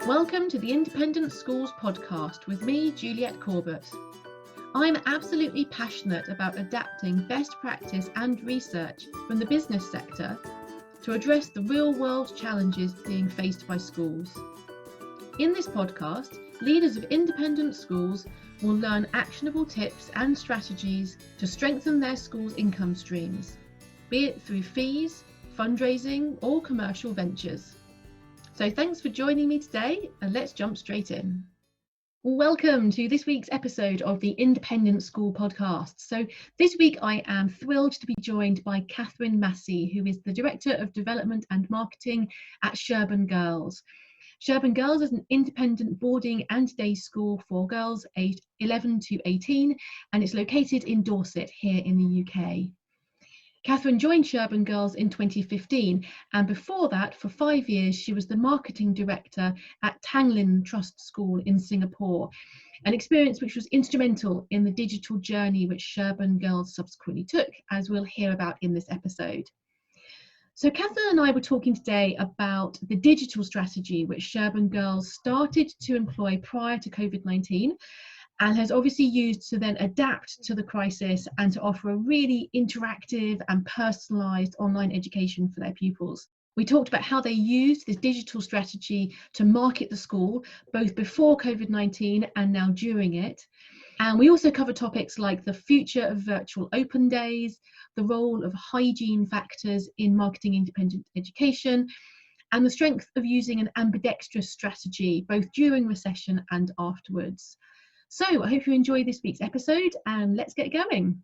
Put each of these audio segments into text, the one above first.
Welcome to the Independent Schools podcast with me, Juliet Corbett. I'm absolutely passionate about adapting best practice and research from the business sector to address the real-world challenges being faced by schools. In this podcast, leaders of independent schools will learn actionable tips and strategies to strengthen their school's income streams, be it through fees, fundraising, or commercial ventures. So thanks for joining me today, and let's jump straight in. Welcome to this week's episode of the Independent School podcast. So this week I am thrilled to be joined by Katherine Massey, who is the Director of Development and Marketing at Sherborne Girls. Sherborne Girls is an independent boarding and day school for girls aged 11 to 18, and it's located in Dorset here in the UK. Katherine joined Sherborne Girls in 2015, and before that, for 5 years, she was the marketing director at Tanglin Trust School in Singapore, an experience which was instrumental in the digital journey which Sherborne Girls subsequently took, as we'll hear about in this episode. So Katherine and I were talking today about the digital strategy which Sherborne Girls started to employ prior to COVID-19, and has obviously used to then adapt to the crisis and to offer a really interactive and personalised online education for their pupils. We talked about how they used this digital strategy to market the school, both before COVID-19 and now during it. And we also covered topics like the future of virtual open days, the role of hygiene factors in marketing independent education, and the strength of using an ambidextrous strategy, both during recession and afterwards. So I hope you enjoy this week's episode, and let's get going.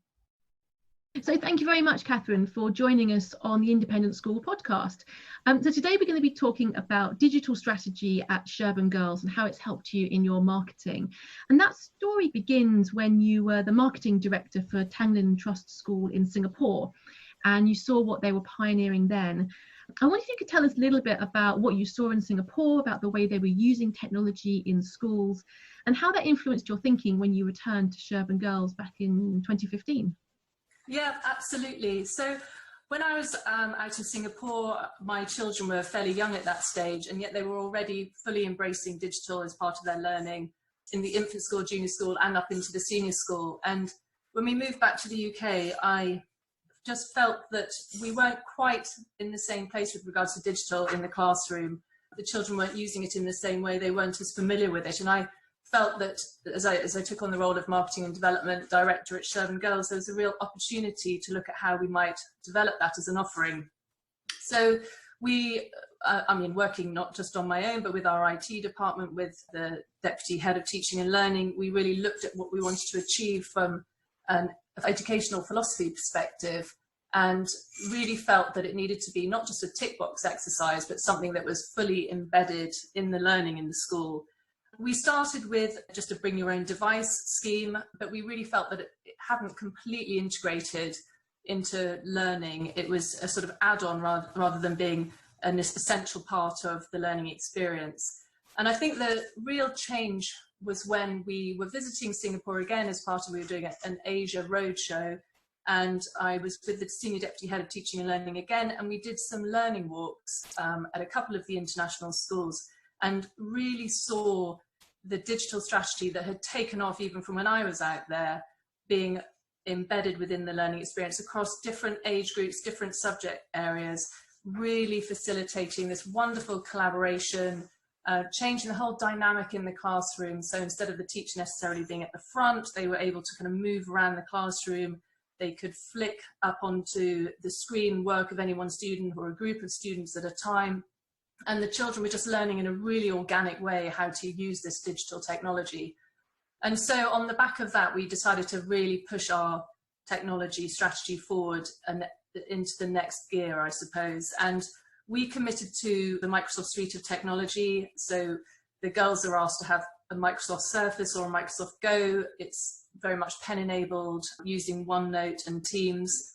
So thank you very much, Katherine, for joining us on the Independent School podcast. So today we're going to be talking about digital strategy at Sherborne Girls and how it's helped you in your marketing. And that story begins when you were the marketing director for Tanglin Trust School in Singapore, and you saw what they were pioneering then. I wonder if you could tell us a little bit about what you saw in Singapore, about the way they were using technology in schools, and how that influenced your thinking when you returned to Sherborne Girls back in 2015. Yeah, absolutely. So when I was out in Singapore, my children were fairly young at that stage, and yet they were already fully embracing digital as part of their learning in the infant school, junior school, and up into the senior school. And when we moved back to the UK, I just felt that we weren't quite in the same place with regards to digital in the classroom. The children weren't using it in the same way, they weren't as familiar with it. And I felt that as I took on the role of marketing and development director at Sherborne Girls, there was a real opportunity to look at how we might develop that as an offering. So we, working not just on my own, but with our IT department, with the deputy head of teaching and learning, we really looked at what we wanted to achieve from an educational philosophy perspective, and really felt that it needed to be not just a tick box exercise, but something that was fully embedded in the learning in the school. We started with just a bring your own device scheme, but we really felt that it hadn't completely integrated into learning. It was a sort of add-on rather than being an essential part of the learning experience. And I think the real change was when we were visiting Singapore again as part of, we were doing an Asia roadshow, and I was with the Senior Deputy Head of Teaching and Learning again, and we did some learning walks at a couple of the international schools, and really saw the digital strategy that had taken off even from when I was out there being embedded within the learning experience across different age groups, different subject areas, really facilitating this wonderful collaboration, changing the whole dynamic in the classroom. So instead of the teacher necessarily being at the front, they were able to kind of move around the classroom. They could flick up onto the screen work of any one student or a group of students at a time. And the children were just learning in a really organic way how to use this digital technology. And so on the back of that, we decided to really push our technology strategy forward and into the next gear, I suppose. And we committed to the Microsoft suite of technology. So the girls are asked to have a Microsoft Surface or a Microsoft Go. It's very much pen enabled, using OneNote and Teams.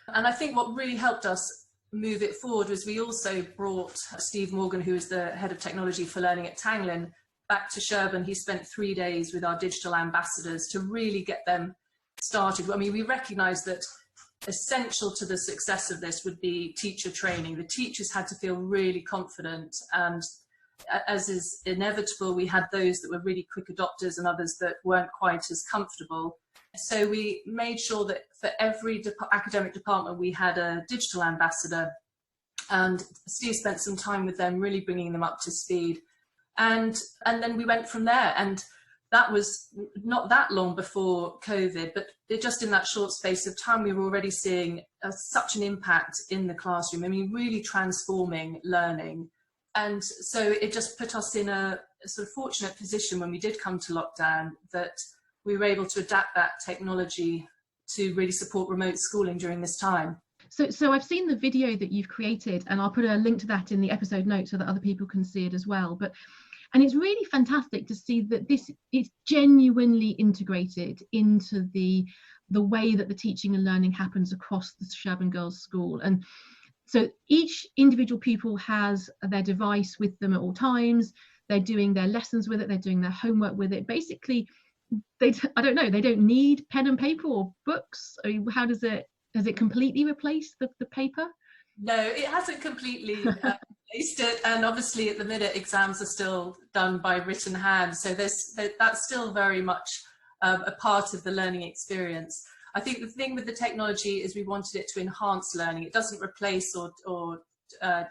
And I think what really helped us move it forward was we also brought Steve Morgan, who is the head of technology for learning at Tanglin, back to Sherborne. He spent 3 days with our digital ambassadors to really get them started. I mean, we recognised that essential to the success of this would be teacher training. The teachers had to feel really confident, and as is inevitable, we had those that were really quick adopters and others that weren't quite as comfortable. So we made sure that for every academic department we had a digital ambassador, and Steve spent some time with them, really bringing them up to speed. And then we went from there. And that was not that long before COVID, but just in that short space of time, we were already seeing such an impact in the classroom. I mean, really transforming learning. And so it just put us in a sort of fortunate position when we did come to lockdown, that we were able to adapt that technology to really support remote schooling during this time. So I've seen the video that you've created, and I'll put a link to that in the episode notes so that other people can see it as well. And it's really fantastic to see that this is genuinely integrated into the way that the teaching and learning happens across the Sherborne Girls School. And so each individual pupil has their device with them at all times. They're doing their lessons with it. They're doing their homework with it. Basically, they don't need pen and paper or books. I mean, has it completely replaced the paper? No, it hasn't completely replaced it. And obviously at the minute, exams are still done by written hand. So that's still very much a part of the learning experience. I think the thing with the technology is we wanted it to enhance learning. It doesn't replace or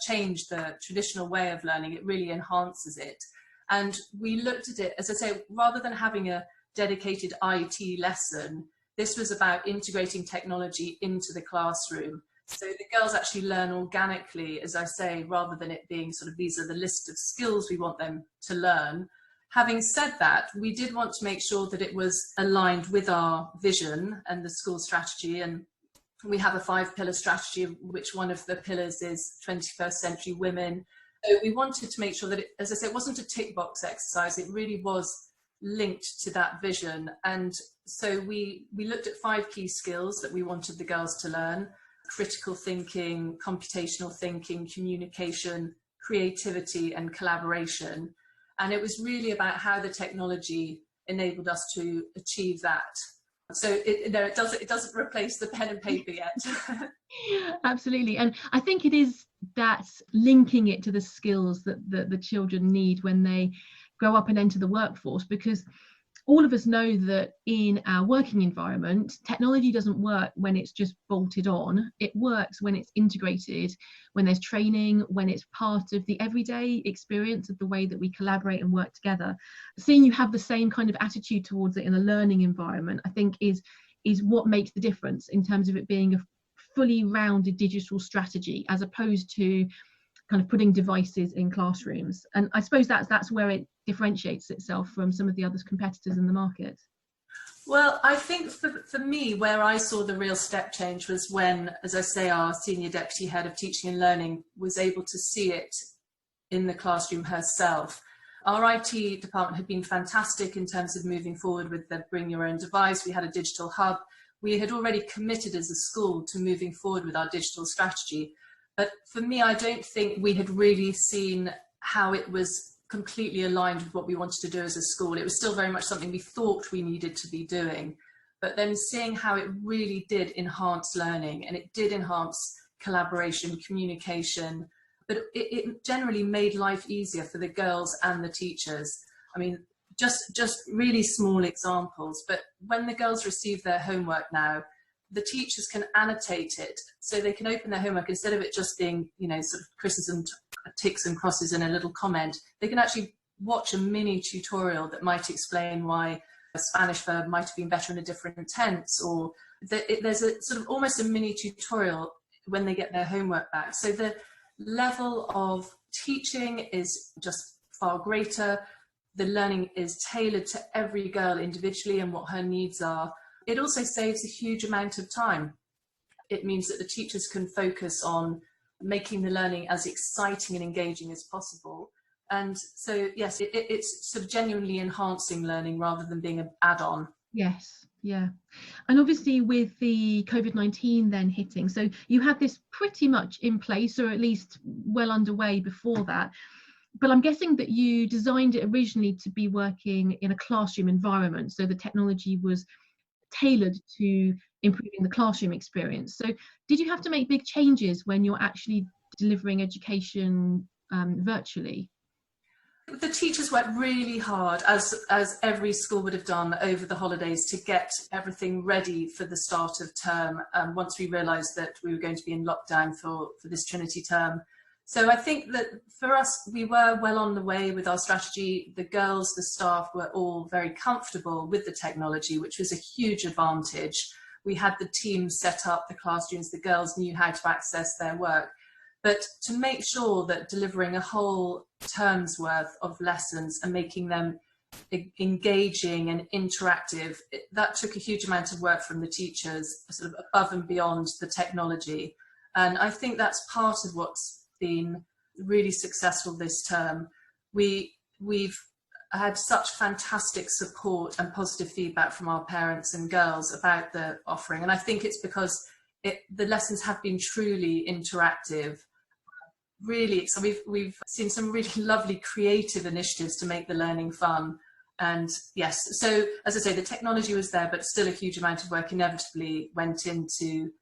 change the traditional way of learning. It really enhances it. And we looked at it, as I say, rather than having a dedicated IT lesson, this was about integrating technology into the classroom. So the girls actually learn organically, as I say, rather than it being sort of, these are the list of skills we want them to learn. Having said that, we did want to make sure that it was aligned with our vision and the school strategy. And we have a 5-pillar strategy, which one of the pillars is 21st century women. So we wanted to make sure that it, as I said, it wasn't a tick box exercise. It really was linked to that vision. And so we looked at 5 key skills that we wanted the girls to learn: critical thinking, computational thinking, communication, creativity, and collaboration. And it was really about how the technology enabled us to achieve that. So it doesn't replace the pen and paper yet. Absolutely. And I think it is that linking it to the skills that the children need when they grow up and enter the workforce, because all of us know that in our working environment, technology doesn't work when it's just bolted on. It works when it's integrated, when there's training, when it's part of the everyday experience of the way that we collaborate and work together. Seeing you have the same kind of attitude towards it in a learning environment, I think is what makes the difference in terms of it being a fully rounded digital strategy, as opposed to kind of putting devices in classrooms. And I suppose that's where it differentiates itself from some of the other competitors in the market. Well, I think for me, where I saw the real step change was when, as I say, our senior deputy head of teaching and learning was able to see it in the classroom herself. Our IT department had been fantastic in terms of moving forward with the bring your own device. We had a digital hub. We had already committed as a school to moving forward with our digital strategy. But for me, I don't think we had really seen how it was completely aligned with what we wanted to do as a school. It was still very much something we thought we needed to be doing. But then seeing how it really did enhance learning, and it did enhance collaboration, communication, but it generally made life easier for the girls and the teachers. I mean, just really small examples, but when the girls receive their homework now, the teachers can annotate it, so they can open their homework, instead of it just being, sort of criticism, ticks and crosses and a little comment, they can actually watch a mini tutorial that might explain why a Spanish verb might have been better in a different tense, or there's a sort of almost a mini tutorial when they get their homework back. So the level of teaching is just far greater. The learning is tailored to every girl individually and what her needs are. It also saves a huge amount of time. It means that the teachers can focus on making the learning as exciting and engaging as possible. And so, yes, it's sort of genuinely enhancing learning rather than being an add-on. Yes, yeah. And obviously with the COVID-19 then hitting, so you had this pretty much in place, or at least well underway before that. But I'm guessing that you designed it originally to be working in a classroom environment, so the technology was tailored to improving the classroom experience. So did you have to make big changes when you're actually delivering education virtually? The teachers worked really hard, as every school would have done over the holidays, to get everything ready for the start of term, once we realised that we were going to be in lockdown for this Trinity term. So I think that for us, we were well on the way with our strategy. The girls, the staff were all very comfortable with the technology, which was a huge advantage. We had the team set up, the classrooms, the girls knew how to access their work. But to make sure that delivering a whole term's worth of lessons and making them engaging and interactive, that took a huge amount of work from the teachers, sort of above and beyond the technology. And I think that's part of what's been really successful this term. We've had such fantastic support and positive feedback from our parents and girls about the offering. And I think it's because the lessons have been truly interactive. Really, so we've seen some really lovely creative initiatives to make the learning fun. And yes, so as I say, the technology was there, but still a huge amount of work inevitably went into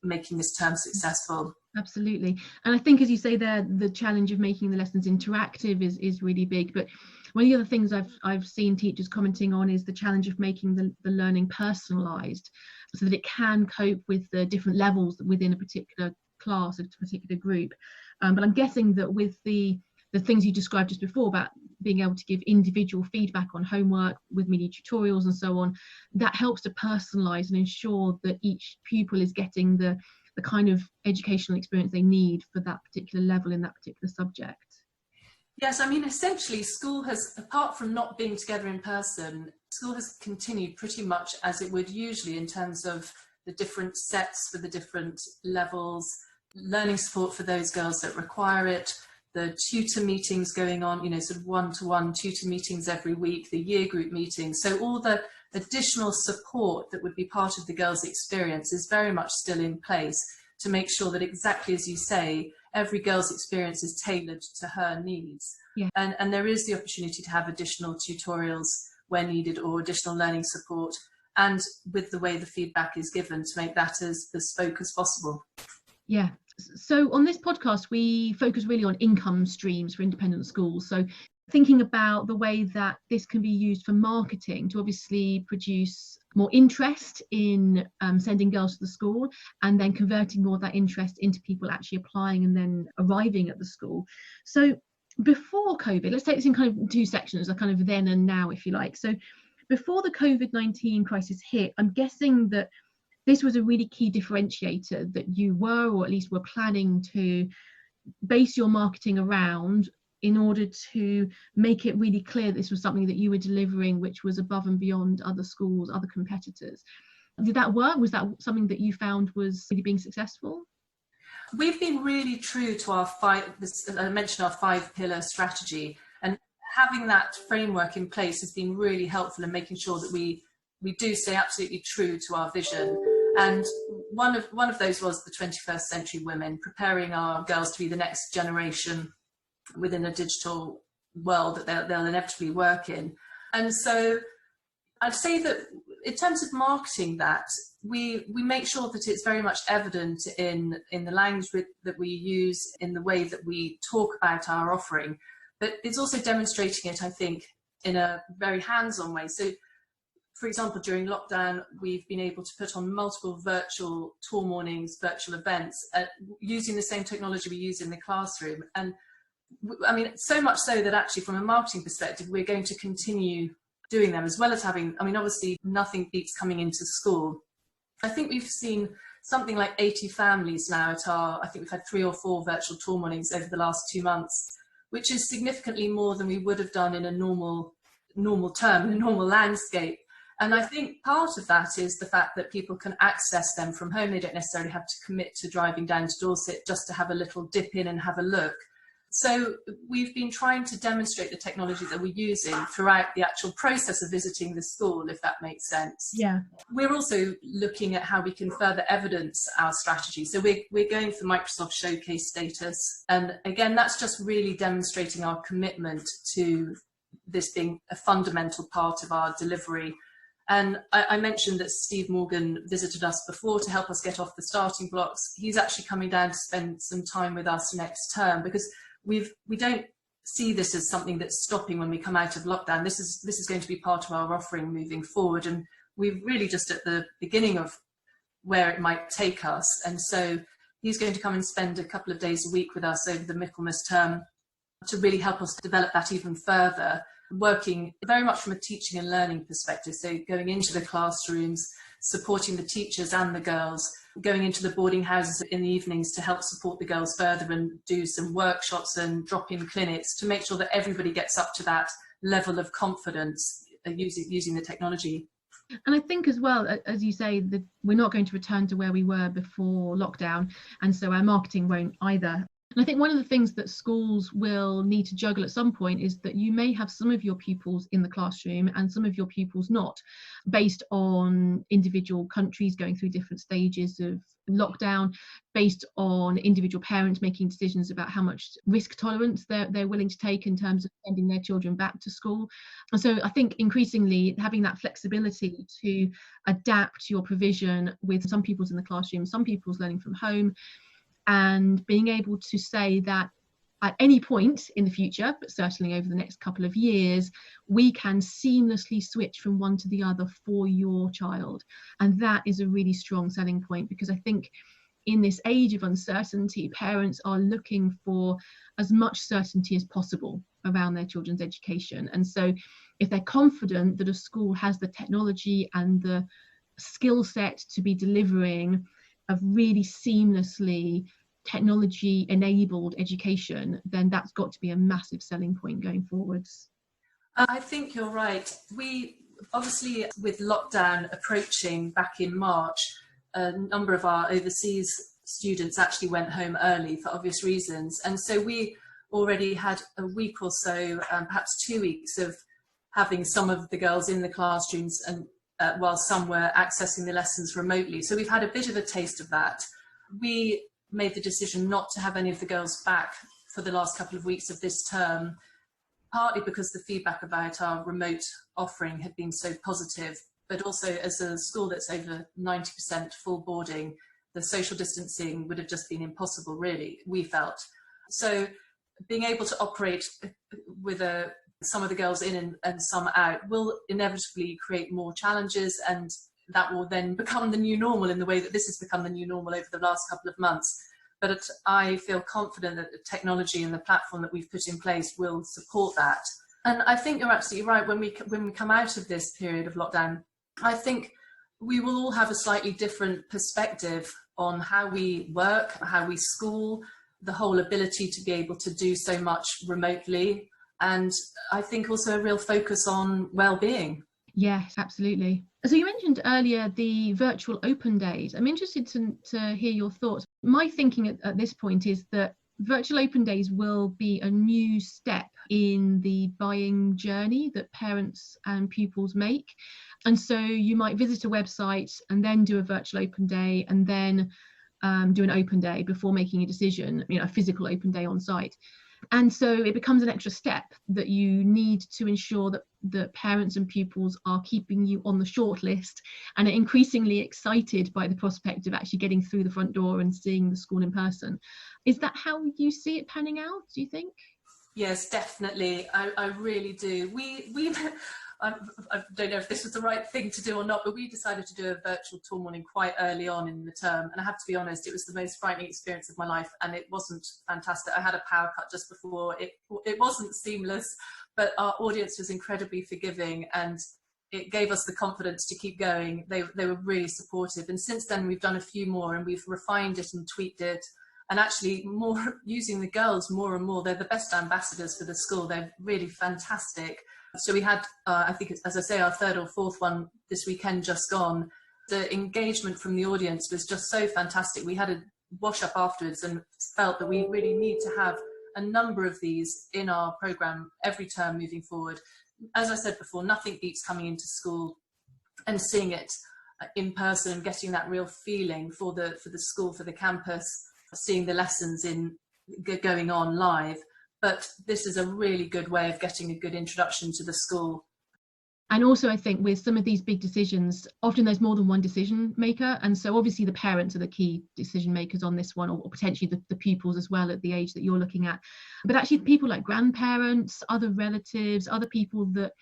making this term successful. Absolutely. And I think, as you say there, the challenge of making the lessons interactive is really big. But one of the other things I've seen teachers commenting on is the challenge of making the learning personalised, so that it can cope with the different levels within a particular class, a particular group. But I'm guessing that with the things you described just before about being able to give individual feedback on homework with mini tutorials and so on, that helps to personalise and ensure that each pupil is getting the kind of educational experience they need for that particular level in that particular subject. Yes, I mean, essentially school has, apart from not being together in person, school has continued pretty much as it would usually in terms of the different sets for the different levels, learning support for those girls that require it, the tutor meetings going on, sort of one-to-one tutor meetings every week, the year group meetings. So all the additional support that would be part of the girls' experience is very much still in place to make sure that, exactly as you say, every girl's experience is tailored to her needs. Yeah. And there is the opportunity to have additional tutorials where needed, or additional learning support, and with the way the feedback is given, to make that as bespoke as possible. Yeah. So on this podcast, we focus really on income streams for independent schools. So thinking about the way that this can be used for marketing to obviously produce more interest in sending girls to the school, and then converting more of that interest into people actually applying and then arriving at the school. So before COVID, let's take this in kind of two sections, a kind of then and now, if you like. So before the COVID-19 crisis hit, I'm guessing that this was a really key differentiator that you were, or at least were planning to base your marketing around, in order to make it really clear this was something that you were delivering, which was above and beyond other schools, other competitors. Did that work? Was that something that you found was really being successful? We've been really true to our I mentioned our 5-pillar strategy, and having that framework in place has been really helpful in making sure that we do stay absolutely true to our vision. And one of those was the 21st century women, preparing our girls to be the next generation within a digital world that they'll inevitably work in. And so I'd say that in terms of marketing that, we make sure that it's very much evident in the language that we use, in the way that we talk about our offering, but it's also demonstrating it, I think, in a very hands-on way. So, for example, during lockdown, we've been able to put on multiple virtual tour mornings, virtual events, using the same technology we use in the classroom. And I mean, so much so that actually from a marketing perspective, we're going to continue doing them, as well as having, I mean, obviously nothing beats coming into school. I think we've seen something like 80 families now at I think we've had 3 or 4 virtual tour mornings over the last 2 months, which is significantly more than we would have done in a normal term, in a normal landscape. And I think part of that is the fact that people can access them from home. They don't necessarily have to commit to driving down to Dorset just to have a little dip in and have a look. So we've been trying to demonstrate the technology that we're using throughout the actual process of visiting the school, if that makes sense. Yeah. We're also looking at how we can further evidence our strategy. So we're going for Microsoft Showcase status. And again, that's just really demonstrating our commitment to this being a fundamental part of our delivery. And I mentioned that Steve Morgan visited us before to help us get off the starting blocks. He's actually coming down to spend some time with us next term, because we don't see this as something that's stopping when we come out of lockdown. This is going to be part of our offering moving forward, and we're really just at the beginning of where it might take us. And so he's going to come and spend a couple of days a week with us over the Michaelmas term to really help us develop that even further, working very much from a teaching and learning perspective. So going into the classrooms, supporting the teachers and the girls, going into the boarding houses in the evenings to help support the girls further and do some workshops and drop-in clinics to make sure that everybody gets up to that level of confidence using the technology. And I think as well, as you say, that we're not going to return to where we were before lockdown, and so our marketing won't either. And I think one of the things that schools will need to juggle at some point is that you may have some of your pupils in the classroom and some of your pupils not, based on individual countries going through different stages of lockdown, based on individual parents making decisions about how much risk tolerance they're willing to take in terms of sending their children back to school. And so I think increasingly having that flexibility to adapt your provision with some pupils in the classroom, some pupils learning from home, and being able to say that at any point in the future, but certainly over the next couple of years, we can seamlessly switch from one to the other for your child. And that is a really strong selling point, because I think in this age of uncertainty, parents are looking for as much certainty as possible around their children's education. And so if they're confident that a school has the technology and the skill set to be delivering of really seamlessly technology enabled education, then that's got to be a massive selling point going forwards. I think you're right. We obviously, with lockdown approaching back in March, a number of our overseas students actually went home early for obvious reasons, and so we already had a week or so, perhaps 2 weeks, of having some of the girls in the classrooms and while some were accessing the lessons remotely. So we've had a bit of a taste of that. We made the decision not to have any of the girls back for the last couple of weeks of this term, partly because the feedback about our remote offering had been so positive, but also as a school that's over 90% full boarding, the social distancing would have just been impossible, really, we felt. So being able to operate with some of the girls in and some out will inevitably create more challenges, and that will then become the new normal in the way that this has become the new normal over the last couple of months. But I feel confident that the technology and the platform that we've put in place will support that. And I think you're absolutely right. When we come out of this period of lockdown, I think we will all have a slightly different perspective on how we work, how we school, the whole ability to be able to do so much remotely. And I think also a real focus on well-being. Yes, absolutely. So you mentioned earlier the virtual open days. I'm interested to hear your thoughts. My thinking at this point is that virtual open days will be a new step in the buying journey that parents and pupils make. And so you might visit a website and then do a virtual open day, and then do an open day before making a decision, a physical open day on site. And so it becomes an extra step that you need to ensure that the parents and pupils are keeping you on the short list and are increasingly excited by the prospect of actually getting through the front door and seeing the school in person. Is that how you see it panning out, do you think? Yes, definitely. I really do. I don't know if this was the right thing to do or not, but we decided to do a virtual tour morning quite early on in the term. And I have to be honest, it was the most frightening experience of my life, and it wasn't fantastic. I had a power cut just before. It wasn't seamless, but our audience was incredibly forgiving, and it gave us the confidence to keep going. They were really supportive. And since then, we've done a few more, and we've refined it and tweaked it. And actually more using the girls more and more. They're the best ambassadors for the school. They're really fantastic. So we had, I think, as I say, our third or fourth one this weekend just gone. The engagement from the audience was just so fantastic. We had a wash up afterwards and felt that we really need to have a number of these in our programme every term moving forward. As I said before, nothing beats coming into school and seeing it in person, getting that real feeling for the school, for the campus, seeing the lessons going on live. But this is a really good way of getting a good introduction to the school. And also, I think with some of these big decisions, often there's more than one decision maker. And so obviously the parents are the key decision makers on this one, or potentially the pupils as well at the age that you're looking at. But actually people like grandparents, other relatives, other people that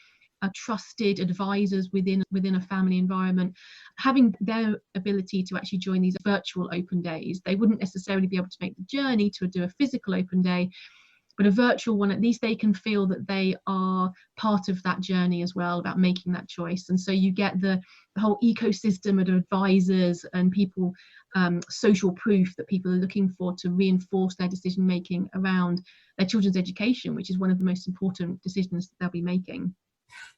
are trusted advisors within a family environment, having their ability to actually join these virtual open days. They wouldn't necessarily be able to make the journey to do a physical open day, but a virtual one, at least they can feel that they are part of that journey as well, about making that choice. And so you get the whole ecosystem of advisors and people, social proof that people are looking for to reinforce their decision making around their children's education, which is one of the most important decisions that they'll be making.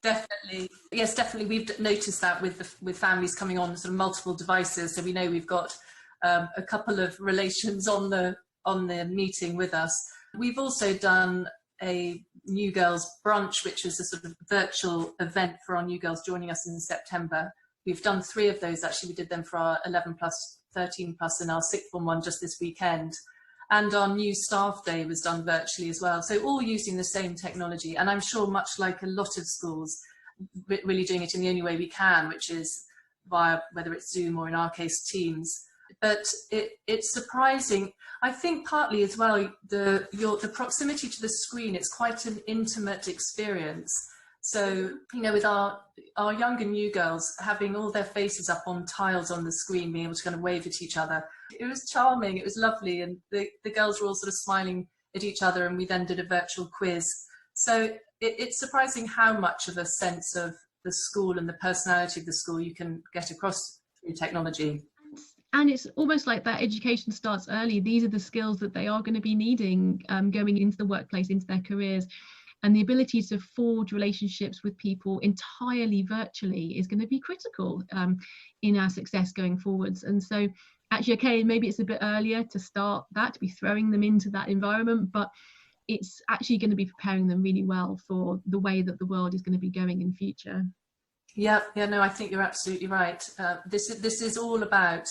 Definitely, yes, definitely. We've noticed that with families coming on sort of multiple devices. So we know we've got a couple of relations on the meeting with us. We've also done a New Girls brunch, which is a sort of virtual event for our new girls joining us in September. We've done 3 of those actually. We did them for our 11 plus, 13 plus, and our sixth form one just this weekend. And our new staff day was done virtually as well. So all using the same technology. And I'm sure much like a lot of schools, really doing it in the only way we can, which is via, whether it's Zoom or in our case, Teams. But it's surprising. I think partly as well, the proximity to the screen, it's quite an intimate experience. So, you know, with our young and new girls having all their faces up on tiles on the screen, being able to kind of wave at each other, it was charming, it was lovely. And the girls were all sort of smiling at each other, and we then did a virtual quiz. So it's surprising how much of a sense of the school and the personality of the school you can get across through technology. And it's almost like that education starts early. These are the skills that they are going to be needing going into the workplace, into their careers. And the ability to forge relationships with people entirely virtually is going to be critical in our success going forwards. And so actually, okay, maybe it's a bit earlier to start that, to be throwing them into that environment, but it's actually going to be preparing them really well for the way that the world is going to be going in future. Yeah, no, I think you're absolutely right. This is all about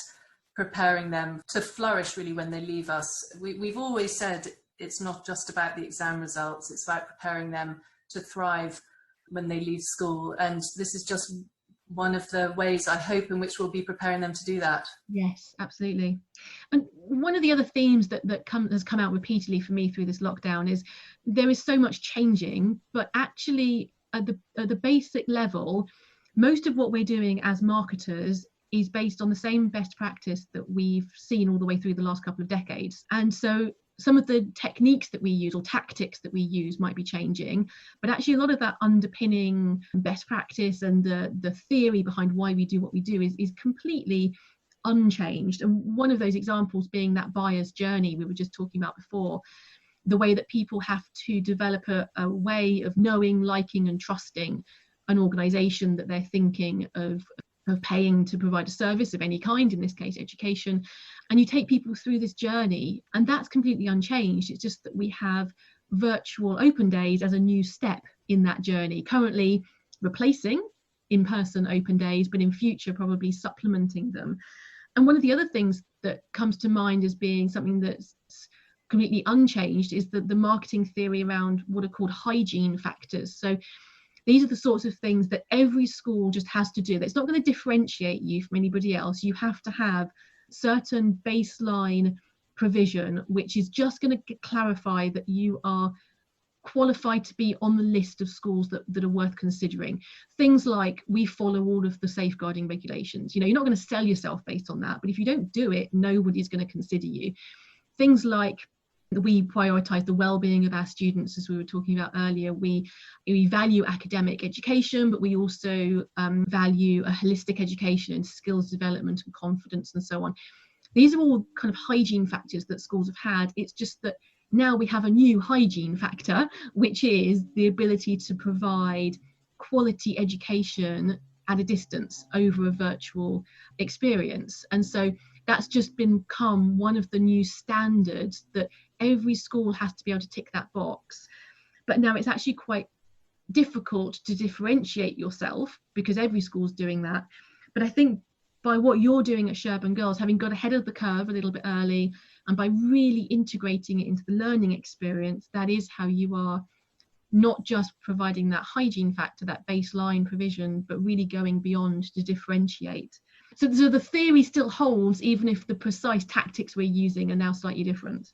preparing them to flourish really when they leave us. We've always said it's not just about the exam results, it's about preparing them to thrive when they leave school. And this is just one of the ways, I hope, in which we'll be preparing them to do that. Yes, absolutely. And one of the other themes that has come out repeatedly for me through this lockdown is there is so much changing, but actually at the basic level, most of what we're doing as marketers is based on the same best practice that we've seen all the way through the last couple of decades. And so some of the techniques that we use or tactics that we use might be changing, but actually a lot of that underpinning best practice and the theory behind why we do what we do is completely unchanged. And one of those examples being that buyer's journey we were just talking about before, the way that people have to develop a way of knowing, liking and trusting an organisation that they're thinking of paying to provide a service of any kind, in this case education, and you take people through this journey, and that's completely unchanged. It's just that we have virtual open days as a new step in that journey, currently replacing in-person open days, but in future probably supplementing them. And one of the other things that comes to mind as being something that's completely unchanged is the marketing theory around what are called hygiene factors. So these are the sorts of things that every school just has to do. That's not going to differentiate you from anybody else. You have to have certain baseline provision, which is just going to clarify that you are qualified to be on the list of schools that are worth considering. Things like we follow all of the safeguarding regulations. You know, you're not going to sell yourself based on that, but if you don't do it, nobody's going to consider you. Things like we prioritise the well-being of our students, as we were talking about earlier. We value academic education, but we also value a holistic education and skills development and confidence and so on. These are all kind of hygiene factors that schools have had. It's just that now we have a new hygiene factor, which is the ability to provide quality education at a distance over a virtual experience. And so that's just become one of the new standards that every school has to be able to tick that box. But now it's actually quite difficult to differentiate yourself because every school's doing that. But I think by what you're doing at Sherborne Girls, having got ahead of the curve a little bit early, and by really integrating it into the learning experience, that is how you are not just providing that hygiene factor, that baseline provision, but really going beyond to differentiate. So the theory still holds, even if the precise tactics we're using are now slightly different.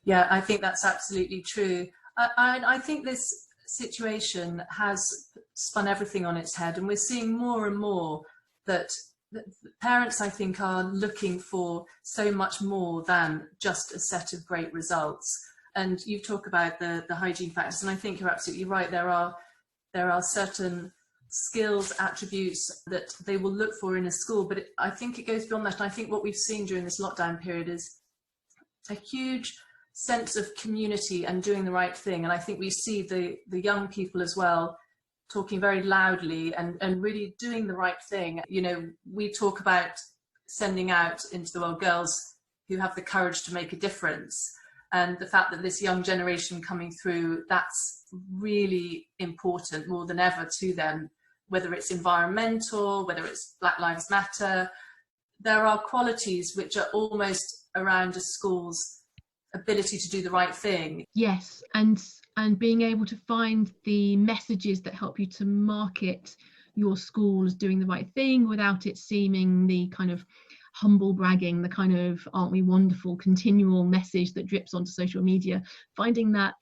Yeah, I think that's absolutely true. I think this situation has spun everything on its head, and we're seeing more and more that parents, I think, are looking for so much more than just a set of great results. And you talk about the hygiene factors, and I think you're absolutely right. There are certain skills, attributes that they will look for in a school, but I think it goes beyond that. And I think what we've seen during this lockdown period is a huge sense of community and doing the right thing. And I think we see the young people as well talking very loudly and really doing the right thing. You know, we talk about sending out into the world girls who have the courage to make a difference. And the fact that this young generation coming through, that's really important more than ever to them, whether it's environmental, whether it's Black Lives Matter. There are qualities which are almost around a school's ability to do the right thing. Yes, and being able to find the messages that help you to market your school as doing the right thing without it seeming the kind of humble bragging, the kind of aren't we wonderful continual message that drips onto social media. Finding that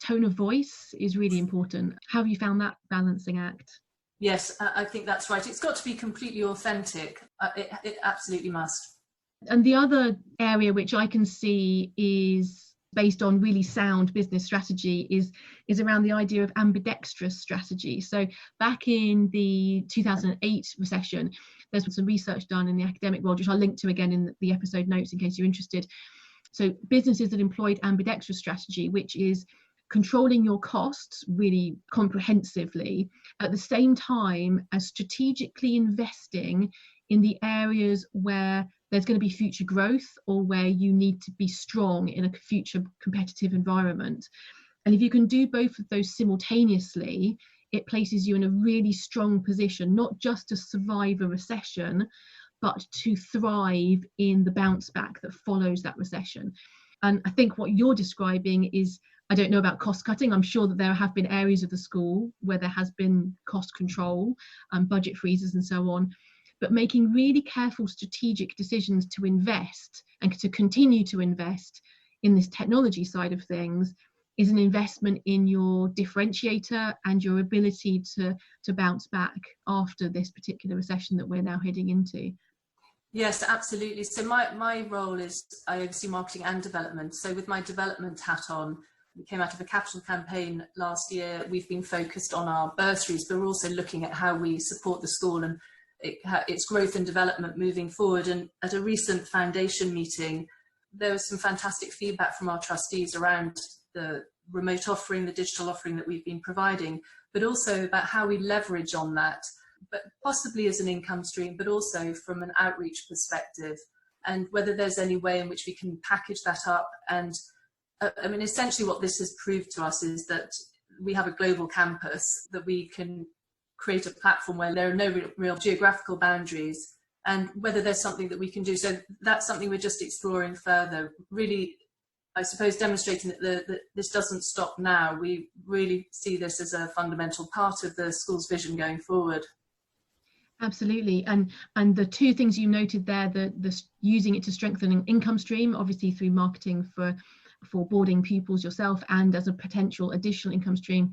tone of voice is really important. How have you found that balancing act? Yes, I think that's right. It's got to be completely authentic. It absolutely must. And the other area which I can see is based on really sound business strategy is around the idea of ambidextrous strategy. So back in the 2008 recession, there's been some research done in the academic world, which I'll link to again in the episode notes in case you're interested. So businesses that employed ambidextrous strategy, which is controlling your costs really comprehensively at the same time as strategically investing in the areas where there's going to be future growth or where you need to be strong in a future competitive environment. And if you can do both of those simultaneously, it places you in a really strong position, not just to survive a recession, but to thrive in the bounce back that follows that recession. And I think what you're describing is, I don't know about cost cutting. I'm sure that there have been areas of the school where there has been cost control and budget freezes and so on, but making really careful strategic decisions to invest and to continue to invest in this technology side of things is an investment in your differentiator and your ability to bounce back after this particular recession that we're now heading into. Yes, absolutely. So my role is I oversee marketing and development. So with my development hat on, we came out of a capital campaign last year. We've been focused on our bursaries, but we're also looking at how we support the school and its growth and development moving forward. And at a recent foundation meeting, there was some fantastic feedback from our trustees around the remote offering, the digital offering that we've been providing, but also about how we leverage on that, but possibly as an income stream, but also from an outreach perspective, and whether there's any way in which we can package that up. And I mean, essentially what this has proved to us is that we have a global campus, that we can create a platform where there are no real geographical boundaries, and whether there's something that we can do. So that's something we're just exploring further, really, I suppose, demonstrating that this doesn't stop now. We really see this as a fundamental part of the school's vision going forward. Absolutely. And the two things you noted there, the using it to strengthen an income stream, obviously through marketing for boarding pupils yourself and as a potential additional income stream,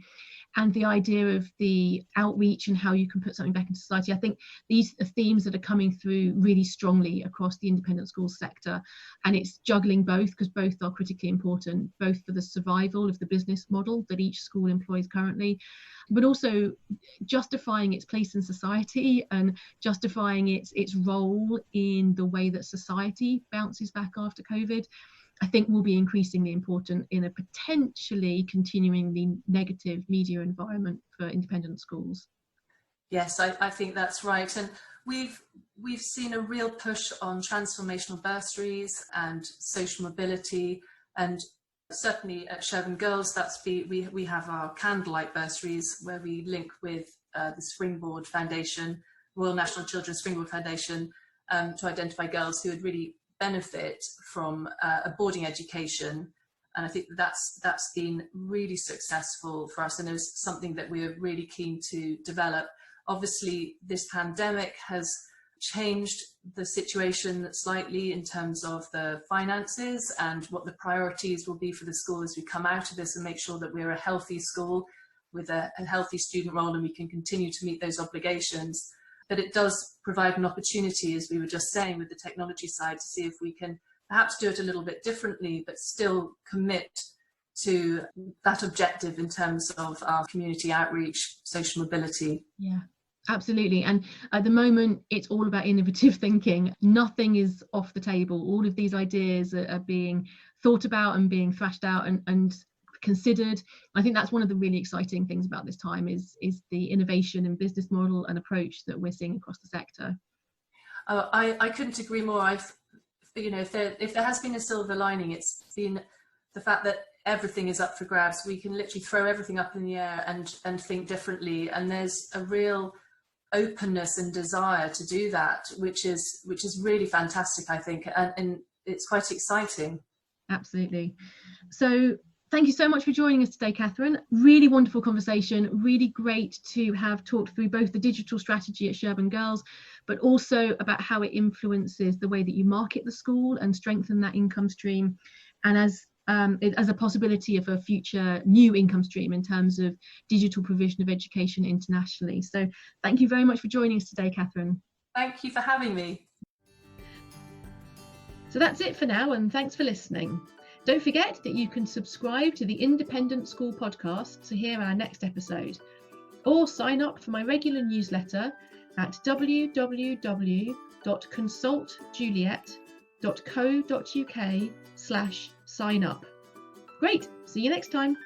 and the idea of the outreach and how you can put something back into society. I think these are themes that are coming through really strongly across the independent schools sector, and it's juggling both, because both are critically important, both for the survival of the business model that each school employs currently, but also justifying its place in society and justifying its role in the way that society bounces back after COVID. I think will be increasingly important in a potentially continuingly negative media environment for independent schools. Yes, I think that's right. And we've seen a real push on transformational bursaries and social mobility, and certainly at Sherborne Girls, we have our candlelight bursaries where we link with the Springboard Foundation, Royal National Children's Springboard Foundation, to identify girls who would really benefit from a boarding education, And I think that's been really successful for us, and it was something that we were really keen to develop. Obviously, this pandemic has changed the situation slightly in terms of the finances and what the priorities will be for the school as we come out of this, and make sure that we're a healthy school with a healthy student role and we can continue to meet those obligations. But it does provide an opportunity, as we were just saying, with the technology side, to see if we can perhaps do it a little bit differently, but still commit to that objective in terms of our community outreach, social mobility. Yeah. Absolutely. And at the moment, it's all about innovative thinking. Nothing is off the table. All of these ideas are being thought about and being thrashed out and considered. I think that's one of the really exciting things about this time is the innovation and business model and approach that we're seeing across the sector. I couldn't agree more. If there has been a silver lining, it's been the fact that everything is up for grabs. We can literally throw everything up in the air and think differently. And there's a real openness and desire to do that, which is really fantastic, I think, and it's quite exciting. Absolutely. So thank you so much for joining us today, Katherine. Really wonderful conversation. Really great to have talked through both the digital strategy at Sherborne Girls, but also about how it influences the way that you market the school and strengthen that income stream, and as a possibility of a future new income stream in terms of digital provision of education internationally. So thank you very much for joining us today, Katherine. Thank you for having me. So that's it for now, and thanks for listening. Don't forget that you can subscribe to the Independent School Podcast to hear our next episode, or sign up for my regular newsletter at www.consultjuliet.co.uk/sign up. Great, see you next time.